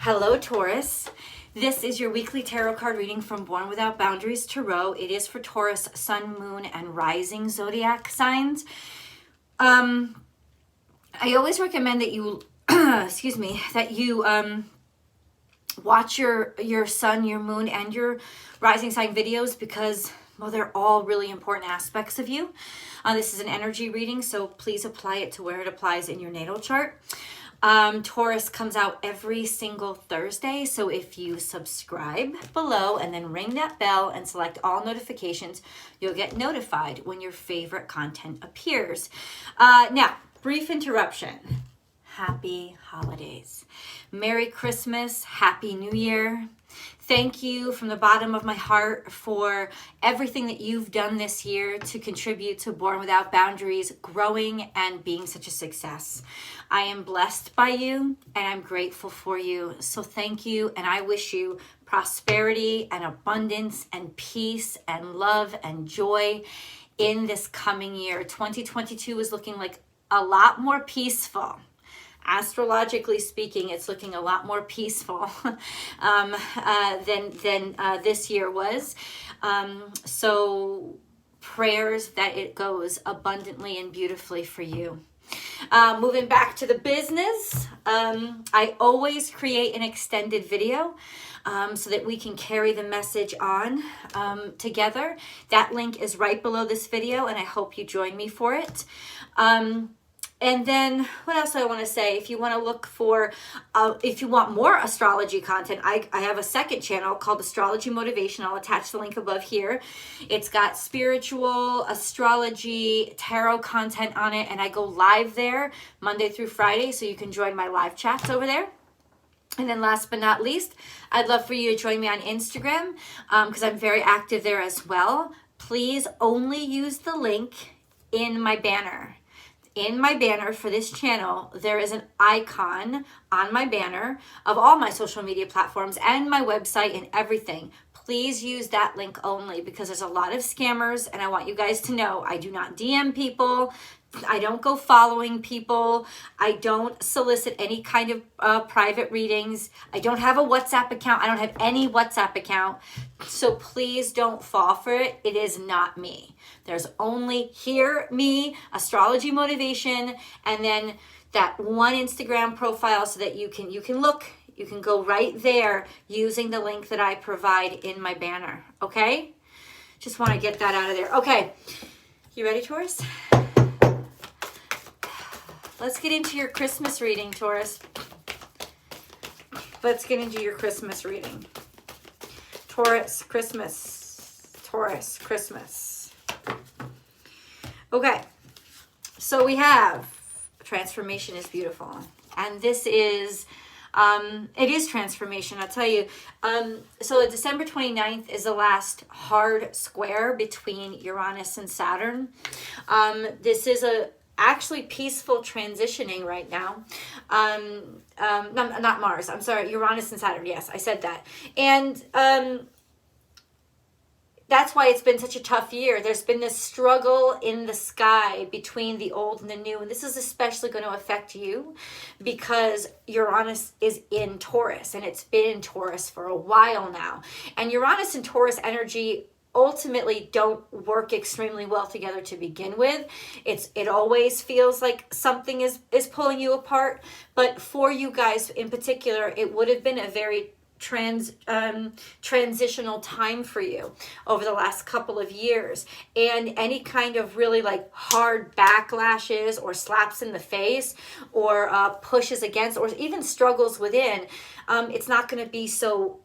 Hello, Taurus. This is your weekly tarot card reading from Born Without Boundaries Tarot. It is for Taurus, Sun, Moon, and Rising zodiac signs. I always recommend that you, excuse me, that you watch your Sun, your Moon, and your Rising sign videos because, well, they're all really important aspects of you. This is an energy reading, so please apply it to where it applies in your natal chart. Taurus comes out every single Thursday, so if you subscribe below and then ring that bell and select all notifications, you'll get notified when your favorite content appears. Now, brief interruption. Happy holidays. Merry Christmas. Happy New Year. Thank you from the bottom of my heart for everything that you've done this year to contribute to Born Without Boundaries growing and being such a success. I am blessed by you and I'm grateful for you. So thank you, and I wish you prosperity and abundance and peace and love and joy in this coming year. 2022 is looking like a lot more peaceful. Astrologically speaking, it's looking a lot more peaceful than this year was. So prayers that it goes abundantly and beautifully for you. Moving back to the business, I always create an extended video so that we can carry the message on together. That link is right below this video, and I hope you join me for it. And then what else I want to say? If you want to look for, if you want more astrology content, I have a second channel called Astrology Motivation. I'll attach the link above here. It's got spiritual, astrology, tarot content on it, and I go live there Monday through Friday, so you can join my live chats over there. And then last but not least, I'd love for you to join me on Instagram because I'm very active there as well. Please only use the link in my banner. In my banner for this channel, there is an icon on my banner of all my social media platforms and my website and everything. Please use that link only because there's a lot of scammers, and I want you guys to know I do not DM people. I don't go following people. I don't solicit any kind of private readings. I don't have a WhatsApp account. I don't have any WhatsApp account. So please don't fall for it. It is not me. There's only Hear Me, Astrology Motivation, and then that one Instagram profile so that you can look, you can go right there using the link that I provide in my banner. Okay? Just want to get that out of there. Okay. You ready, Taurus? Let's get into your Christmas reading, Taurus. Let's get into your Christmas reading. Taurus, Christmas. Taurus, Christmas. Okay. So we have transformation is beautiful. And this is, it is transformation, I'll tell you. So December 29th is the last hard square between Uranus and Saturn. This is actually peaceful transitioning right now. Not Mars, I'm sorry, Uranus and Saturn. Yes, I said that. And that's why it's been such a tough year. There's been this struggle in the sky between the old and the new. And this is especially going to affect you because Uranus is in Taurus, and it's been in Taurus for a while now. And Uranus and Taurus energy ultimately don't work extremely well together to begin with. It always feels like something is pulling you apart, but for you guys in particular, it would have been a very transitional time for you over the last couple of years, and any kind of really like hard backlashes or slaps in the face or pushes against or even struggles within, it's not going to be so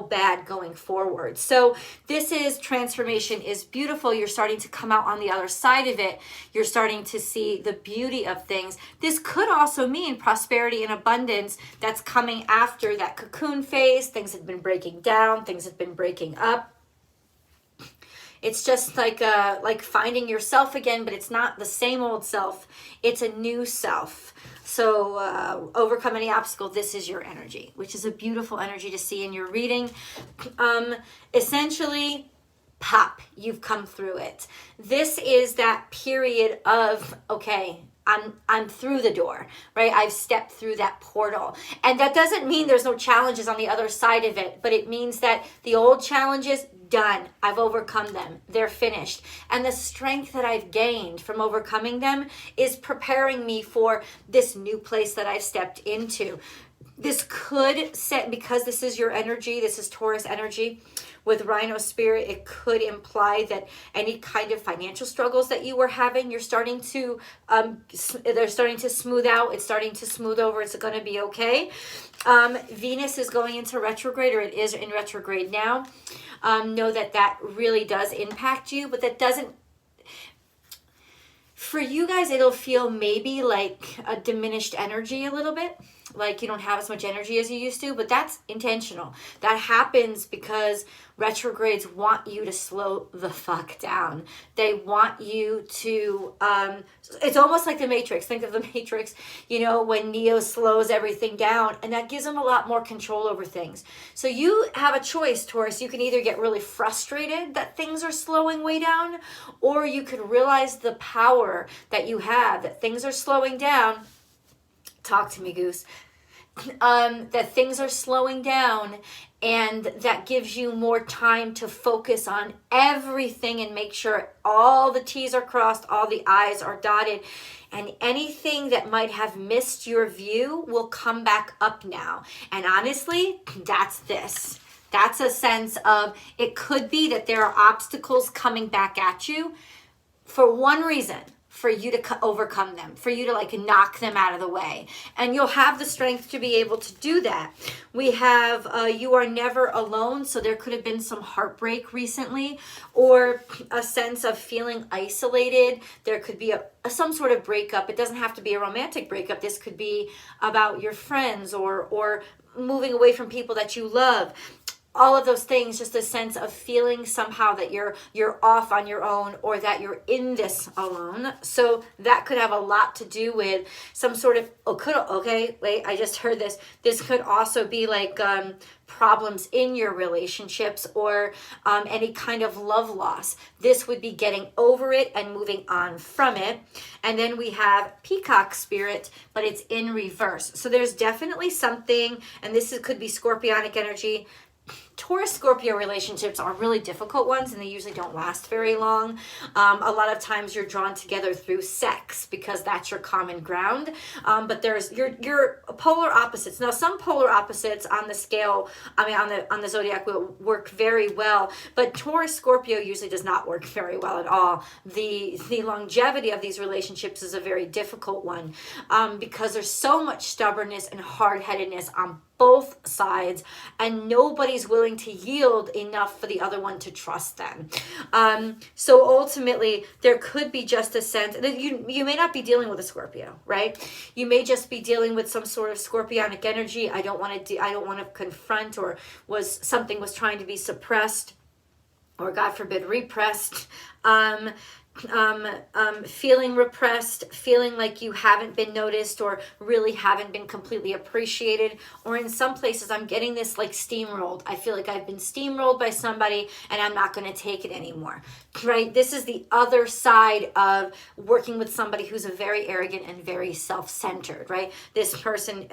bad going forward. So this is transformation is beautiful. You're starting to come out on the other side of it. You're starting to see the beauty of things. This could also mean prosperity and abundance that's coming after that cocoon phase. Things have been breaking down. Things have been breaking up. It's just like finding yourself again, but it's not the same old self. It's a new self. So overcome any obstacle. This is your energy, which is a beautiful energy to see in your reading. Essentially, pop, you've come through it. This is that period of, okay, I'm through the door, right? I've stepped through that portal. And that doesn't mean there's no challenges on the other side of it, but it means that the old challenges, done. I've overcome them. They're finished. And the strength that I've gained from overcoming them is preparing me for this new place that I've stepped into. This could set, because this is your energy, this is Taurus energy with Rhino Spirit, it could imply that any kind of financial struggles that you were having, you're starting to, they're starting to smooth out. It's starting to smooth over. It's going to be okay. Venus is going into retrograde, or it is in retrograde now. Know that that really does impact you, but that doesn't, for you guys, it'll feel maybe like a diminished energy a little bit. Like you don't have as much energy as you used to, but that's intentional. That happens because retrogrades want you to slow the fuck down. They want you to, it's almost like the Matrix. Think of the Matrix, you know, when Neo slows everything down, and that gives them a lot more control over things. So you have a choice, Taurus. You can either get really frustrated that things are slowing way down, or you could realize the power that you have, that things are slowing down. Talk to me, Goose. That things are slowing down, and that gives you more time to focus on everything and make sure all the T's are crossed, all the I's are dotted, and anything that might have missed your view will come back up now. And honestly, that's this. That's a sense of, it could be that there are obstacles coming back at you for one reason: for you to overcome them, for you to like knock them out of the way. And you'll have the strength to be able to do that. We have, you are never alone. So there could have been some heartbreak recently, or a sense of feeling isolated. There could be some sort of breakup. It doesn't have to be a romantic breakup. This could be about your friends, or moving away from people that you love. All of those things, just a sense of feeling somehow that you're off on your own, or that you're in this alone. So that could have a lot to do with some sort of, I just heard this. This could also be like problems in your relationships, or any kind of love loss. This would be getting over it and moving on from it. And then we have Peacock Spirit, but it's in reverse. So there's definitely something, and could be Scorpionic energy. Taurus Scorpio relationships are really difficult ones, and they usually don't last very long. A lot of times you're drawn together through sex because that's your common ground. But there's your polar opposites. Now, some polar opposites on the scale, on the zodiac will work very well, but Taurus Scorpio usually does not work very well at all. The longevity of these relationships is a very difficult one, because there's so much stubbornness and hard-headedness on both sides, and nobody's willing to yield enough for the other one to trust them. So ultimately, there could be just a sense that you may not be dealing with a Scorpio, right? You may just be dealing with some sort of Scorpionic energy. I don't want to confront, or something was trying to be suppressed, or God forbid repressed. Feeling repressed, feeling like you haven't been noticed, or really haven't been completely appreciated. Or in some places, I'm getting this like steamrolled. I feel like I've been steamrolled by somebody, and I'm not going to take it anymore, right? This is the other side of working with somebody who's very arrogant and very self-centered, right? This person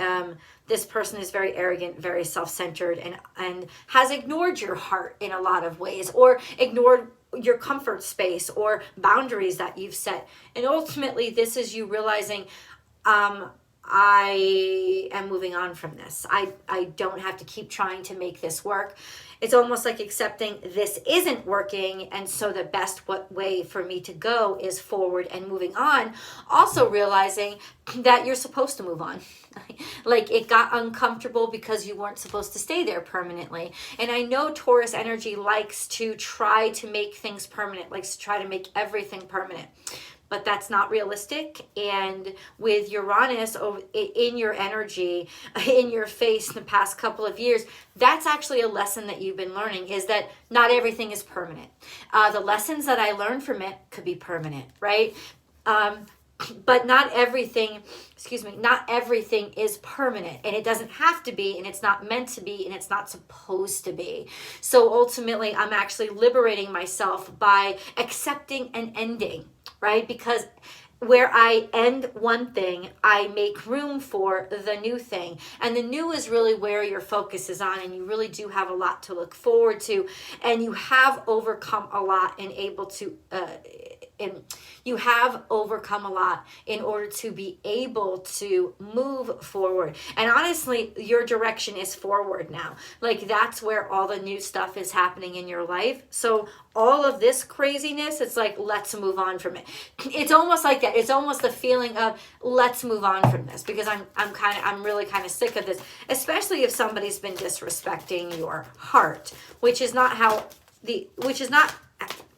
is very arrogant, very self-centered, and has ignored your heart in a lot of ways, or ignored your comfort space or boundaries that you've set. And ultimately, this is you realizing, I am moving on from this. I don't have to keep trying to make this work. It's almost like accepting this isn't working, and so the best way for me to go is forward and moving on. Also realizing that you're supposed to move on. Like it got uncomfortable because you weren't supposed to stay there permanently. And I know Taurus energy likes to try to make things permanent, likes to try to make everything permanent. But that's not realistic. And with Uranus in your energy, in your face in the past couple of years, that's actually a lesson that you've been learning, is that not everything is permanent. The lessons that I learned from it could be permanent, right? But not everything is permanent, and it doesn't have to be, and it's not meant to be, and it's not supposed to be. So ultimately, I'm actually liberating myself by accepting an ending, right? Because where I end one thing, I make room for the new thing. And the new is really where your focus is on, and you really do have a lot to look forward to, and you have overcome a lot and able to you have overcome a lot in order to be able to move forward. And honestly, your direction is forward now. Like, that's where all the new stuff is happening in your life. So all of this craziness, it's like, let's move on from it. It's almost like that. It's almost the feeling of, let's move on from this, because I'm really kind of sick of this, especially if somebody's been disrespecting your heart, which is not how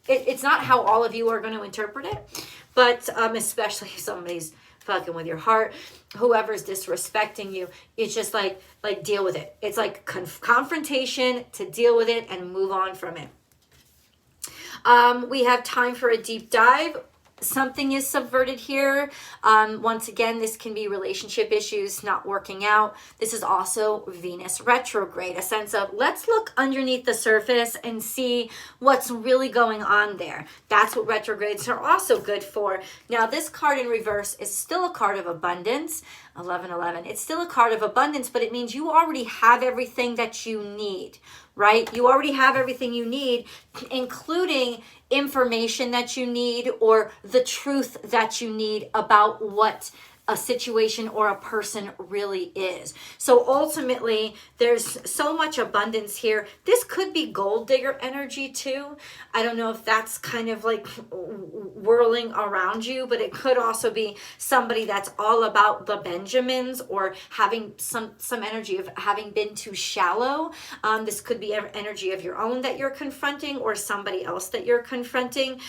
it's not how all of you are going to interpret it, but especially if somebody's fucking with your heart, whoever's disrespecting you, it's just like deal with it. It's like confrontation, to deal with it and move on from it. We have time for a deep dive. Something is subverted here. Once again, this can be relationship issues not working out. This is also Venus retrograde, a sense of, let's look underneath the surface and see what's really going on there. That's what retrogrades are also good for. Now, this card in reverse is still a card of abundance. 1111. It's still a card of abundance, but it means you already have everything that you need, right? You already have everything you need, including information that you need, or the truth that you need about what a situation or a person really is. So ultimately, there's so much abundance here. This could be gold digger energy too. I don't know if that's kind of like whirling around you, but it could also be somebody that's all about the Benjamins, or having some energy of having been too shallow. This could be energy of your own that you're confronting, or somebody else that you're confronting.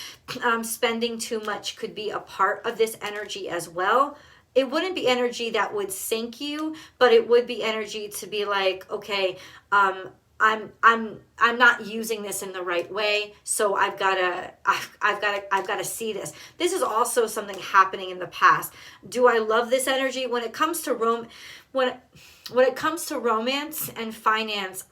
Spending too much could be a part of this energy as well. It wouldn't be energy that would sink you, but it would be energy to be like, okay, I'm not using this in the right way, so I've got to see this. This is also something happening in the past. Do I love this energy? When it comes to when it comes to romance and finance,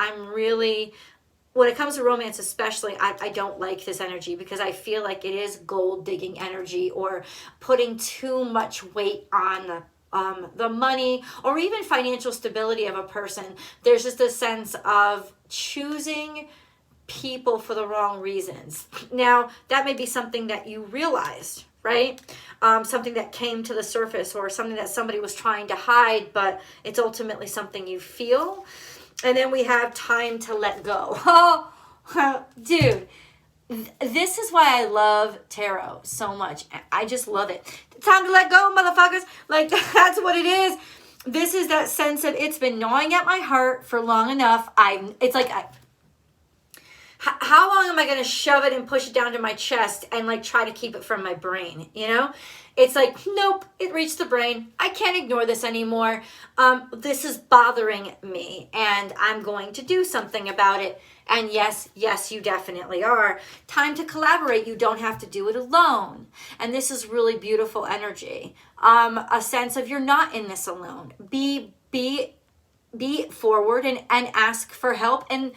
when it comes to romance especially, I don't like this energy, because I feel like it is gold digging energy, or putting too much weight on the money, or even financial stability of a person. There's just a sense of choosing people for the wrong reasons. Now, that may be something that you realized, right? Something that came to the surface, or something that somebody was trying to hide, but it's ultimately something you feel. And then we have time to let go. Oh, dude, this is why I love tarot so much. I just love it. Time to let go, motherfuckers. Like, that's what it is. This is that sense of, it's been gnawing at my heart for long enough. How long am I going to shove it and push it down to my chest and like try to keep it from my brain, you know? It's like, nope, it reached the brain. I can't ignore this anymore. This is bothering me, and I'm going to do something about it. And yes, you definitely are. Time to collaborate. You don't have to do it alone. And this is really beautiful energy. A sense of, you're not in this alone. Be forward and ask for help. And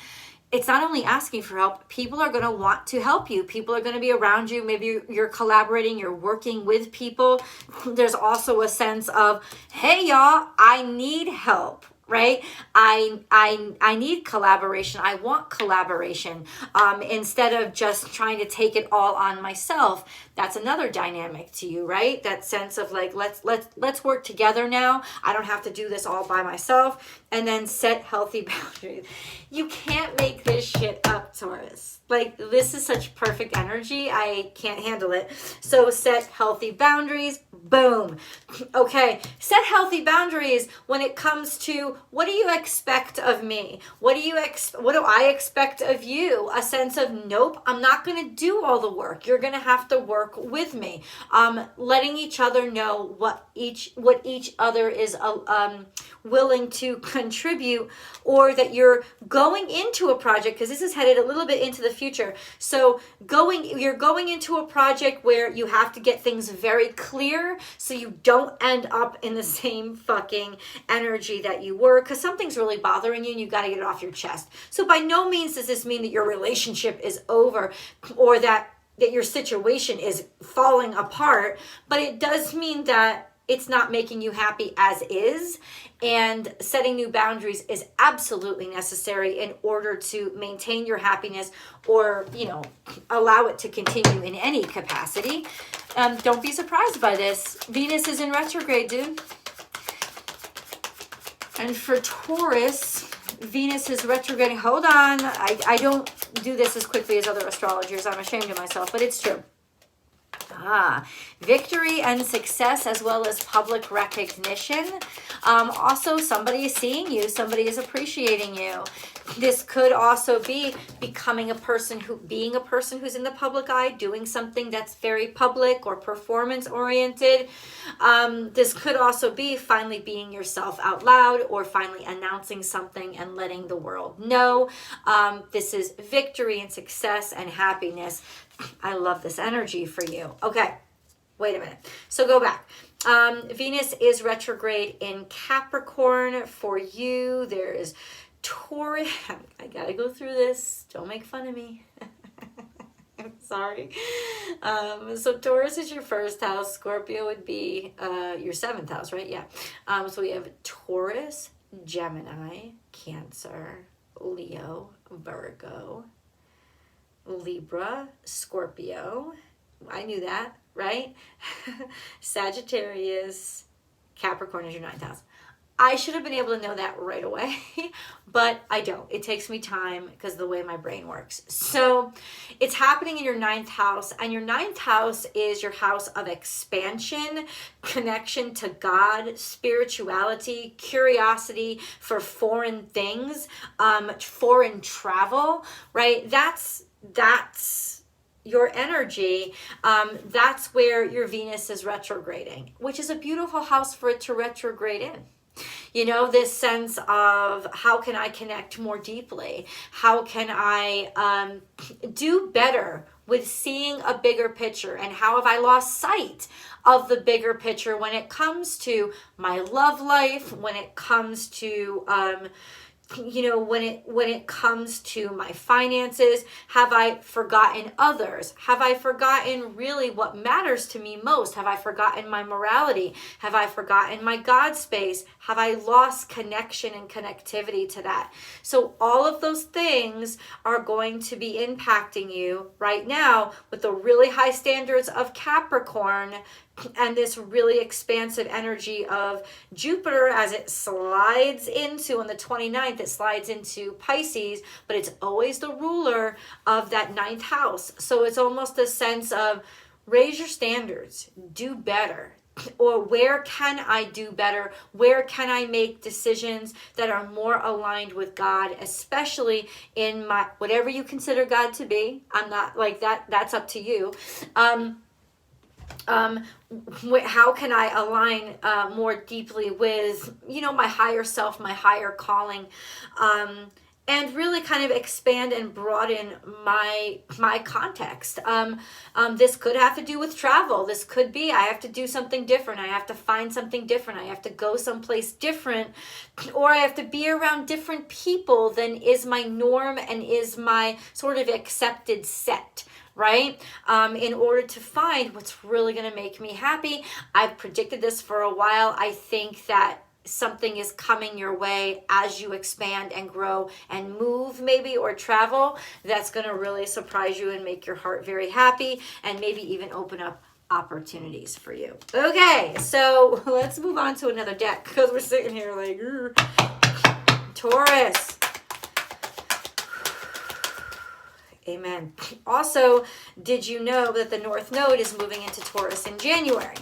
it's not only asking for help, people are going to want to help you. People are going to be around you. Maybe you're collaborating, you're working with people. There's also a sense of, hey, y'all, I need help, right? I need collaboration. I want collaboration. Instead of just trying to take it all on myself. That's another dynamic to you, right? That sense of like, let's work together now. I don't have to do this all by myself. And then set healthy boundaries. You can't make this shit up, Taurus. Like, this is such perfect energy. I can't handle it. So set healthy boundaries. Boom. Okay. Set healthy boundaries when it comes to, what do you expect of me? What do I expect of you? A sense of, nope, I'm not going to do all the work. You're going to have to work with me. Letting each other know what each other is willing to contribute, or that you're going into a project, because this is headed a little bit into the future. So you're going into a project where you have to get things very clear, so you don't end up in the same fucking energy that you were, because something's really bothering you and you've got to get it off your chest. So by no means does this mean that your relationship is over, or that that your situation is falling apart, but it does mean that it's not making you happy as is, and setting new boundaries is absolutely necessary in order to maintain your happiness or, you know, allow it to continue in any capacity. Don't be surprised by this. Venus is in retrograde, dude. And for Taurus, Venus is retrograding. Hold on. I don't do this as quickly as other astrologers. I'm ashamed of myself, but it's true. Victory and success, as well as public recognition. Also, somebody is seeing you. Somebody is appreciating you. This could also be being a person who's in the public eye, doing something that's very public or performance oriented. This could also be finally being yourself out loud, or finally announcing something and letting the world know. This is victory and success and happiness. I love this energy for you. Okay, wait a minute. So go back. Venus is retrograde in Capricorn for you. There is Taurus. I gotta go through this. Don't make fun of me. I'm sorry. So Taurus is your first house. Scorpio would be your seventh house, right? Yeah. So we have Taurus, Gemini, Cancer, Leo, Virgo, Libra, Scorpio. I knew that, right? Sagittarius, Capricorn is your ninth house. I should have been able to know that right away, but I don't. It takes me time because of the way my brain works. So it's happening in your ninth house, and your ninth house is your house of expansion, connection to God, spirituality, curiosity for foreign things, foreign travel, right? That's your energy. That's where your Venus is retrograding, which is a beautiful house for it to retrograde in. You know, this sense of how can I connect more deeply? How can I do better with seeing a bigger picture? And how have I lost sight of the bigger picture when it comes to my love life, when it comes to you know, when it comes to my finances? Have I forgotten others? Have I forgotten really what matters to me most? Have I forgotten my morality? Have I forgotten my God space? Have I lost connection and connectivity to that? So all of those things are going to be impacting you right now with the really high standards of Capricorn and this really expansive energy of Jupiter as it slides into, on the 29th, it slides into Pisces, but it's always the ruler of that ninth house. So it's almost a sense of raise your standards, do better. Or where can I do better? Where can I make decisions that are more aligned with God, especially in my, whatever you consider God to be? I'm not like that. That's up to you. How can I align more deeply with, you know, my higher self, my higher calling, and really kind of expand and broaden my context. This could have to do with travel. This could be I have to do something different. I have to find something different. I have to go someplace different, or I have to be around different people than is my norm and is my sort of accepted set. Right? In order to find what's really going to make me happy. I've predicted this for a while. I think that something is coming your way as you expand and grow and move maybe, or travel, that's going to really surprise you and make your heart very happy, and maybe even open up opportunities for you. Okay, so let's move on to another deck because we're sitting here like, Taurus. Amen. Also, did you know that the North Node is moving into Taurus in January?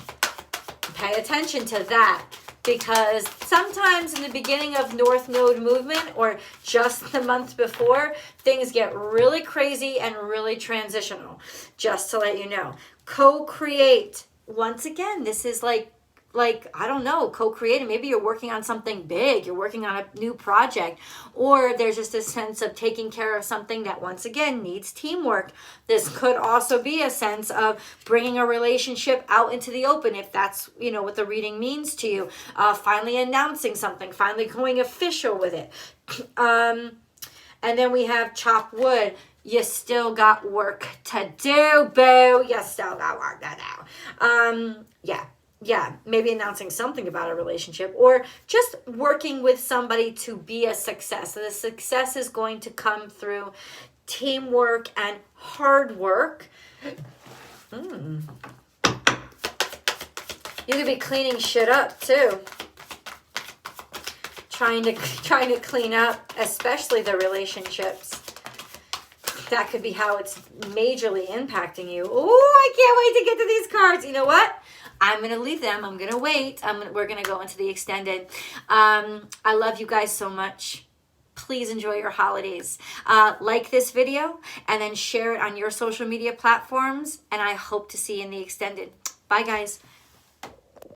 Pay attention to that, because sometimes in the beginning of North Node movement, or just the month before, things get really crazy and really transitional. Just to let you know. Co-create. Once again, this is like, I don't know, co-creating. Maybe you're working on something big. You're working on a new project. Or there's just a sense of taking care of something that, once again, needs teamwork. This could also be a sense of bringing a relationship out into the open, if that's, you know, what the reading means to you. Finally announcing something. Finally going official with it. And then we have chop wood. You still got work to do, boo. You still got work to do. Yeah, maybe announcing something about a relationship or just working with somebody to be a success. So the success is going to come through teamwork and hard work. You could be cleaning shit up too. Trying to clean up, especially the relationships. That could be how it's majorly impacting you. Oh, I can't wait to get to these cards. You know what? I'm going to leave them. I'm going to wait. We're going to go into the extended. I love you guys so much. Please enjoy your holidays. Like this video and then share it on your social media platforms. And I hope to see you in the extended. Bye, guys.